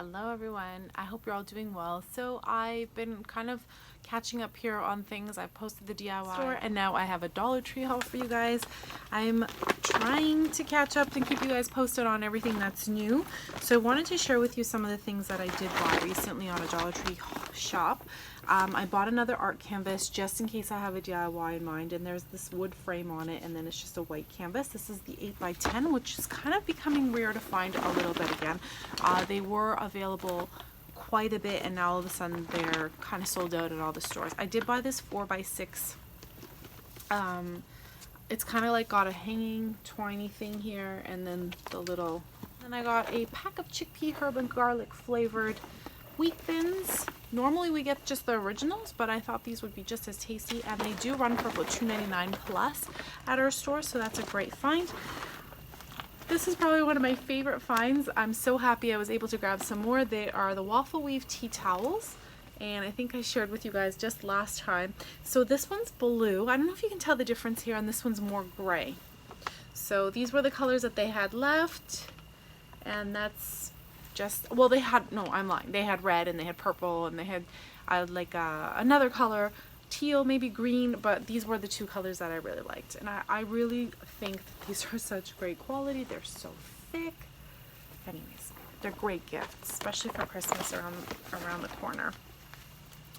Hello everyone, I hope you're all doing well. So I've been kind of catching up here on things. I've posted the DIY store and now I have a Dollar Tree haul for you guys. I'm trying to catch up and keep you guys posted on everything that's new. So I wanted to share with you some of the things that I did buy recently on a Dollar Tree shop. I bought another art canvas just in case I have a DIY in mind, and there's this wood frame on it and then it's just a white canvas. This is the 8x10, which is kind of becoming rare to find a little bit again. They were available quite a bit and now all of a sudden they're kind of sold out at all the stores. I did buy this 4x6. It's kind of like got a hanging twiny thing here and then the little, and I got a pack of chickpea herb and garlic flavored wheat thins. Normally we get just the originals, but I thought these would be just as tasty, and they do run for about $2.99 plus at our store, so that's a great find. This is probably one of my favorite finds. I'm so happy I was able to grab some more. They are the Waffle Weave tea towels, and I think I shared with you guys just last time. So this one's blue. I don't know if you can tell the difference here, and this one's more gray. So these were the colors that they had left, and that's just, well, they had, no, I'm lying, they had red and they had purple and they had another color, teal, maybe green, but these were the two colors that I really liked, and I really think that these are such great quality. They're so thick. Anyways, they're great gifts, especially for Christmas around the corner.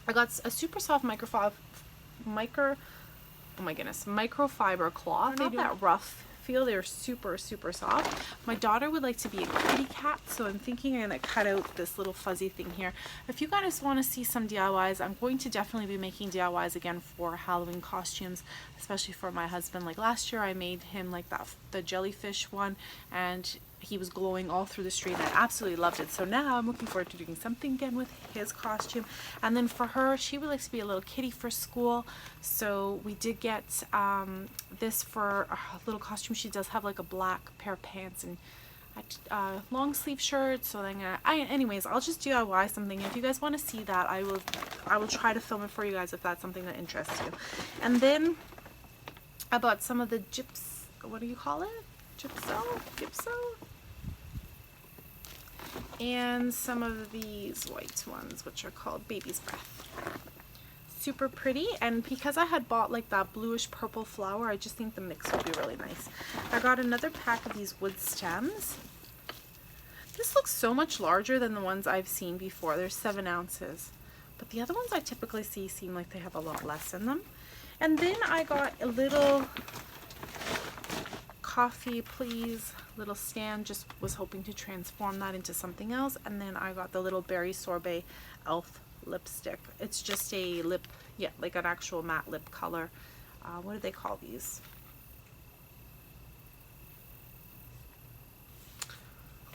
I got a super soft microfiber cloth. Not that rough feel. They're super soft. My daughter would like to be a kitty cat, so I'm thinking I'm gonna cut out this little fuzzy thing here. If you guys want to see some DIYs, I'm going to definitely be making DIYs again for Halloween costumes, especially for my husband. Like last year I made him like the jellyfish one, and he was glowing all through the street. I absolutely loved it. So now I'm looking forward to doing something again with his costume. And then for her, she would like to be a little kitty for school. So we did get this for a little costume. She does have like a black pair of pants and long sleeve shirt. So then anyways, I'll just DIY something. If you guys want to see that, I will try to film it for you guys if that's something that interests you. And then I bought some of the what do you call it? Gypso? And some of these white ones, which are called Baby's Breath. Super pretty, and because I had bought like that bluish purple flower, I just think the mix would be really nice. I got another pack of these wood stems. This looks so much larger than the ones I've seen before. They're 7 ounces, but the other ones I typically see seem like they have a lot less in them. And then I got a little coffee please little stand, just was hoping to transform that into something else. And then I got the little berry sorbet elf lipstick. It's just a lip, yeah, like an actual matte lip color. What do they call these?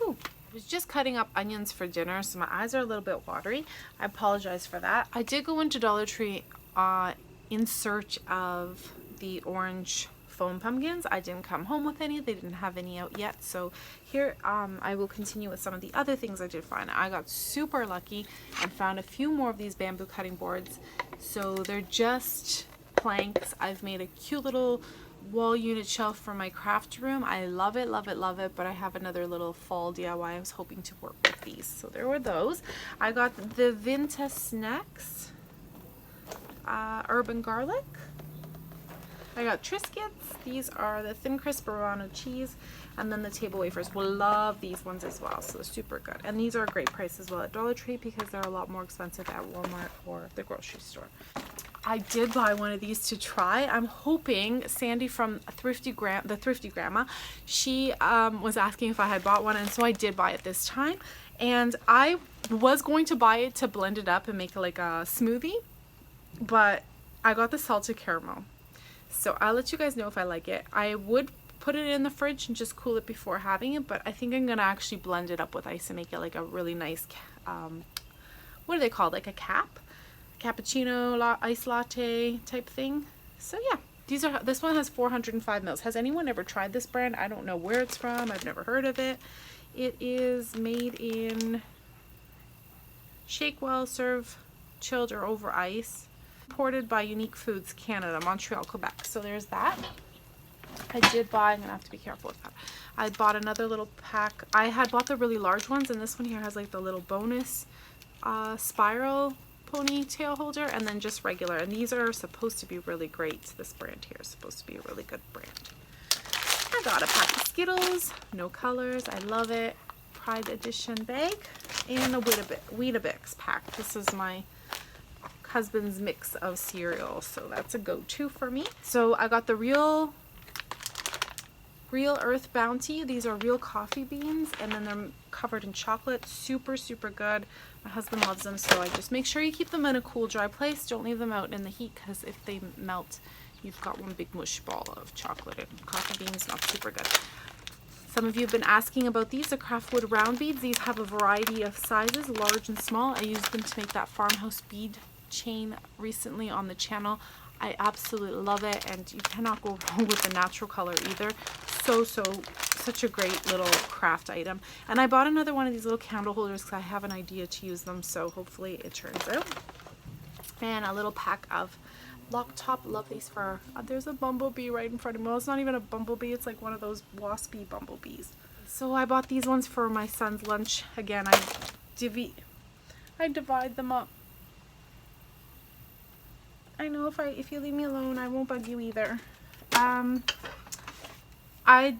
Ooh, I was just cutting up onions for dinner, so my eyes are a little bit watery. I apologize for that. I did go into Dollar Tree in search of the orange foam pumpkins. I didn't come home with any. They didn't have any out yet. So here I will continue with some of the other things I did find. I got super lucky and found a few more of these bamboo cutting boards. So they're just planks. I've made a cute little wall unit shelf for my craft room. I love it, but I have another little fall DIY. I was hoping to work with these. So there were those. I got the Vinta Snacks herb and garlic. I got Triscuits. These are the thin crisp Romano cheese, and then the table wafers. Will love these ones as well, so super good. And these are a great price as well at Dollar Tree because they're a lot more expensive at Walmart or the grocery store. I did buy one of these to try. I'm hoping Sandy from the Thrifty Grandma, she was asking if I had bought one, and so I did buy it this time. And I was going to buy it to blend it up and make like a smoothie, but I got the salted caramel. So I'll let you guys know if I like it. I would put it in the fridge and just cool it before having it, but I think I'm gonna actually blend it up with ice and make it like a really nice what are they called, like a cappuccino ice latte type thing. So yeah, this one has 405 mils. Has anyone ever tried this brand? I don't know where it's from. I've never heard of it. It is made in shake well, serve chilled or over ice. Imported by Unique Foods Canada, Montreal, Quebec. So there's that. I did buy, I'm gonna have to be careful with that. I bought another little pack. I had bought the really large ones, and this one here has like the little bonus spiral ponytail holder, and then just regular. And these are supposed to be really great. This brand here is supposed to be a really good brand. I got a pack of Skittles, no colors, I love it. Pride Edition bag, and a Weetabix pack. This is my husband's mix of cereal, so that's a go-to for me. So I got the Real Earth Bounty. These are real coffee beans, and then they're covered in chocolate. Super good. My husband loves them, so I just make sure you keep them in a cool, dry place. Don't leave them out in the heat, because if they melt, you've got one big mush ball of chocolate, and coffee beans not super good. Some of you have been asking about these, the Craftwood round beads. These have a variety of sizes, large and small. I used them to make that Farmhouse bead chain recently on the channel. I absolutely love it, and you cannot go wrong with the natural color either. Such a great little craft item. And I bought another one of these little candle holders because I have an idea to use them, so hopefully it turns out. And a little pack of Lock Top. Love these for, there's a bumblebee right in front of me. Well, it's not even a bumblebee, it's like one of those waspy bumblebees. So I bought these ones for my son's lunch. Again, I divide them up. I know if you leave me alone, I won't bug you either. I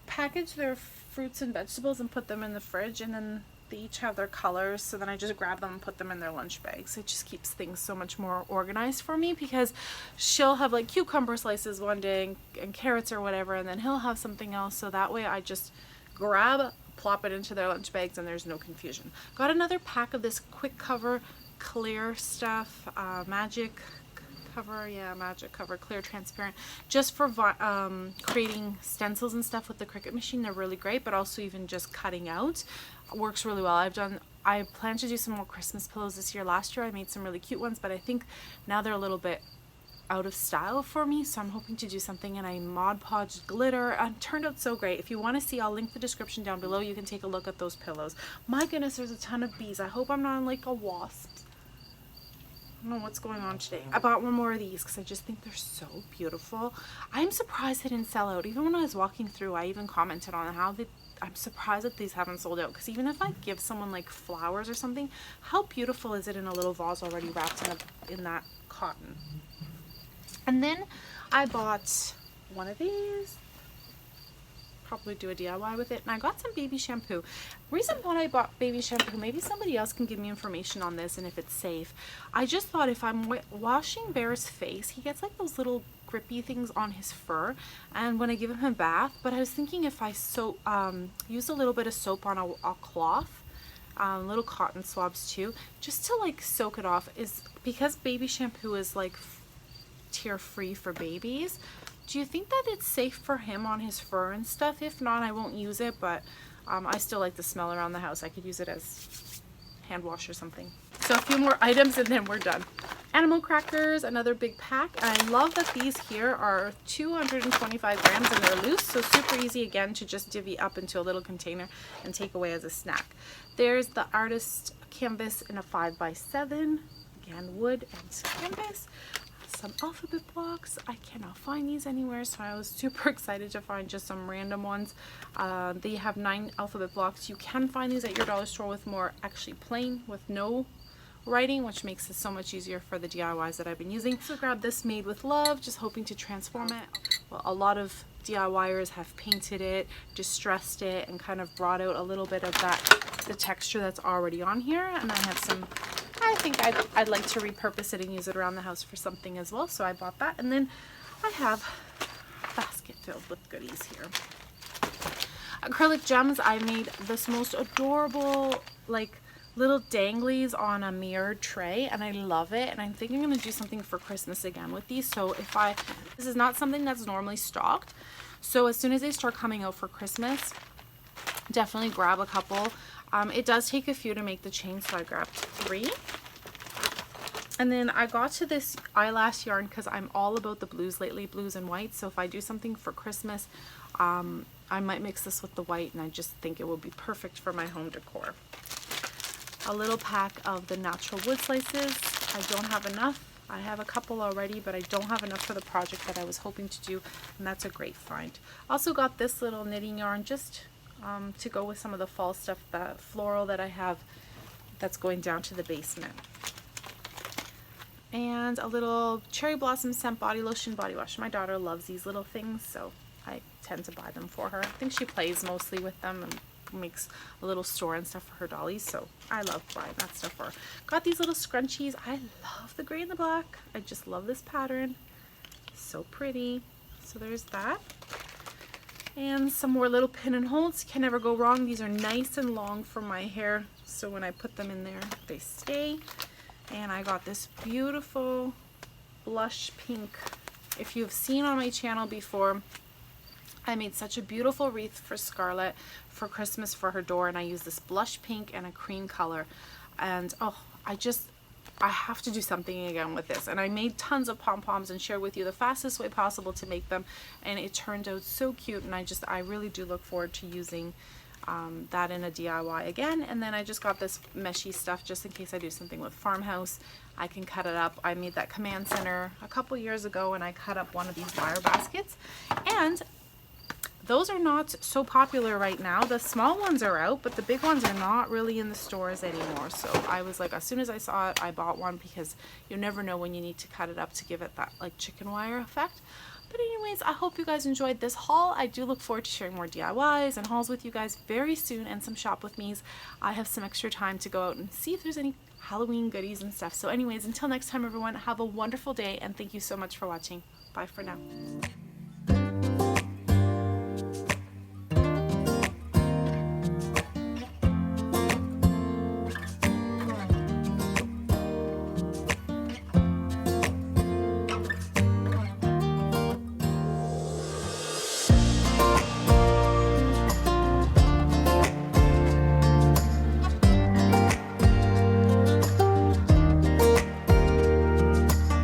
package their fruits and vegetables and put them in the fridge, and then they each have their colors, so then I just grab them and put them in their lunch bags. It just keeps things so much more organized for me, because she'll have like cucumber slices one day and carrots or whatever, and then he'll have something else, so that way I just grab, plop it into their lunch bags, and there's no confusion. Got another pack of this quick cover clear stuff, magic cover clear transparent, just for creating stencils and stuff with the Cricut machine. They're really great, but also even just cutting out works really well. I plan to do some more Christmas pillows this year. Last year I made some really cute ones, but I think now they're a little bit out of style for me, so I'm hoping to do something in a Mod Podge glitter. Turned out so great. If you want to see, I'll link the description down below. You can take a look at those pillows. My goodness, there's a ton of bees. I hope I'm not like a wasp. I don't know what's going on today. I bought one more of these because I just think they're so beautiful. I'm surprised they didn't sell out. Even when I was walking through, I even commented on how I'm surprised that these haven't sold out, because even if I give someone like flowers or something, how beautiful is it in a little vase already wrapped in that cotton. And then I bought one of these. Probably do a DIY with it, and I got some baby shampoo. Reason why I bought baby shampoo, maybe somebody else can give me information on this and if it's safe. I just thought if I'm washing Bear's face, he gets like those little grippy things on his fur, and when I give him a bath, but I was thinking if I use a little bit of soap on a cloth, little cotton swabs too, just to like soak it off, is because baby shampoo is like tear free for babies. Do you think that it's safe for him on his fur and stuff? If not, I won't use it, but I still like the smell around the house. I could use it as hand wash or something. So a few more items and then we're done. Animal crackers, another big pack. And I love that these here are 225 grams and they're loose, so super easy again to just divvy up into a little container and take away as a snack. There's the artist canvas in a 5x7, again wood and canvas. Some alphabet blocks. I cannot find these anywhere, so I was super excited to find just some random ones. They have 9 alphabet blocks. You can find these at your dollar store with more actually plain with no writing, which makes it so much easier for the DIYs that I've been using. So grab this Made with Love, just hoping to transform it. Well, a lot of DIYers have painted it, distressed it, and kind of brought out a little bit of the texture that's already on here. And I have some, I think I'd like to repurpose it and use it around the house for something as well, so I bought that. And then I have a basket filled with goodies here. Acrylic Gems, I made this most adorable like little danglies on a mirrored tray, and I love it, and I'm thinking I'm going to do something for Christmas again with these. So this is not something that's normally stocked, so as soon as they start coming out for Christmas, definitely grab a couple. It does take a few to make the chain, so I grabbed 3. And then I got to this Eyelash Yarn because I'm all about the blues lately, blues and white. So if I do something for Christmas, I might mix this with the white, and I just think it will be perfect for my home decor. A little pack of the natural wood slices. I don't have enough. I have a couple already, but I don't have enough for the project that I was hoping to do, and that's a great find. Also got this little knitting yarn just to go with some of the fall stuff, the floral that I have that's going down to the basement. And a little cherry blossom scent body lotion, body wash. My daughter loves these little things, so I tend to buy them for her. I think she plays mostly with them and makes a little store and stuff for her dollies, so I love buying that stuff for her. Got these little scrunchies. I love the gray and the black. I just love this pattern. So pretty. So there's that. And some more little pin and holds. Can never go wrong. These are nice and long for my hair, so when I put them in there, they stay. And I got this beautiful blush pink. If you've seen on my channel before, I made such a beautiful wreath for Scarlett for Christmas for her door, and I used this blush pink and a cream color. And oh, I have to do something again with this. And I made tons of pom-poms and shared with you the fastest way possible to make them, and it turned out so cute. And I really do look forward to using that in a DIY again. And then I just got this meshy stuff just in case I do something with Farmhouse. I can cut it up. I made that command center a couple years ago, and I cut up one of these wire baskets, and those are not so popular right now. The small ones are out, but the big ones are not really in the stores anymore. So I was like, as soon as I saw it, I bought one, because you never know when you need to cut it up to give it that like chicken wire effect. But anyways, I hope you guys enjoyed this haul. I do look forward to sharing more DIYs and hauls with you guys very soon, and some shop with me's. I have some extra time to go out and see if there's any Halloween goodies and stuff. So anyways, until next time everyone, have a wonderful day, and thank you so much for watching. Bye for now.